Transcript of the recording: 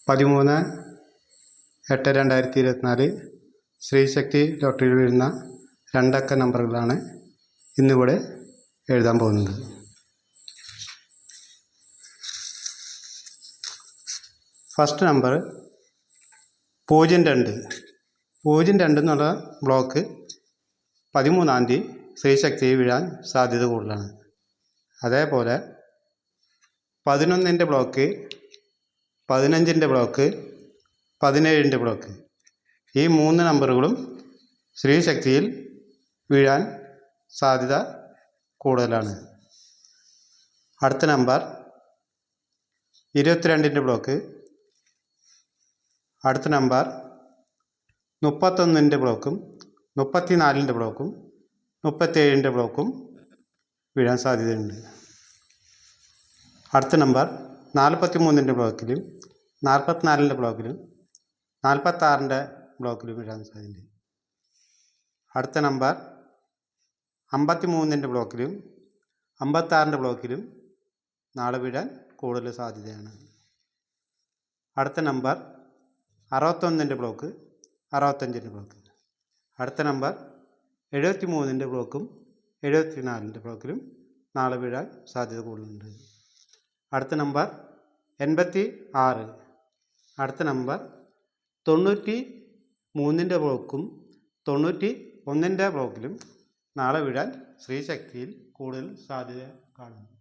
13/8/2024 ശ്രീശക്തി ലോട്ടറിയിൽ വീഴുന്ന 2 അക്ക നമ്പറുകളാണ് ഇന്നിവിടെ എഴുതാൻ പോകുന്നത്. First number 02. 02 എന്നുള്ള ബ്ലോക്ക് 13-ാം തീയതി ശ്രീശക്തിയിൽ വീഴാൻ സാധ്യത കൂടുതലാണ്. അതേപോലെ 11-ൻ്റെ ബ്ലോക്ക്, 15-ൻ്റെ ബ്ലോക്ക്, 17-ൻ്റെ ബ്ലോക്ക്, ഈ 3 നമ്പറുകളും ശ്രീശക്തിയിൽ വീഴാൻ സാധ്യത കൂടുതലാണ്. അടുത്ത നമ്പർ 22-ൻ്റെ ബ്ലോക്ക്, അടുത്ത നമ്പർ 31-ൻ്റെ ബ്ലോക്കും 34-ൻ്റെ ബ്ലോക്കും 37-ൻ്റെ ബ്ലോക്കും വീഴാൻ സാധ്യതയുണ്ട്. അടുത്ത നമ്പർ 43-ൻ്റെ ബ്ലോക്കിലും 44-ൻ്റെ ബ്ലോക്കിലും 46-ൻ്റെ ബ്ലോക്കിലും വീഴാൻ സാധ്യതയുണ്ട്. അടുത്ത നമ്പർ 53-ൻ്റെ ബ്ലോക്കിലും 56-ൻ്റെ ബ്ലോക്കിലും നാളെ വീഴാൻ കൂടുതൽ സാധ്യതയാണ്. അടുത്ത നമ്പർ 61-ൻ്റെ ബ്ലോക്ക്, 65-ൻ്റെ ബ്ലോക്ക്. അടുത്ത നമ്പർ 73-ൻ്റെ ബ്ലോക്കും 74-ൻ്റെ ബ്ലോക്കിലും നാളെ വീഴാൻ സാധ്യത കൂടുതലുണ്ട്. അടുത്ത നമ്പർ 86. അടുത്ത നമ്പർ 93-ൻ്റെ ബ്ലോക്കും 91-ൻ്റെ ബ്ലോക്കിലും നാളെ വീഴാൻ ശ്രീശക്തിയിൽ കൂടുതൽ സാധ്യത കാണുന്നു.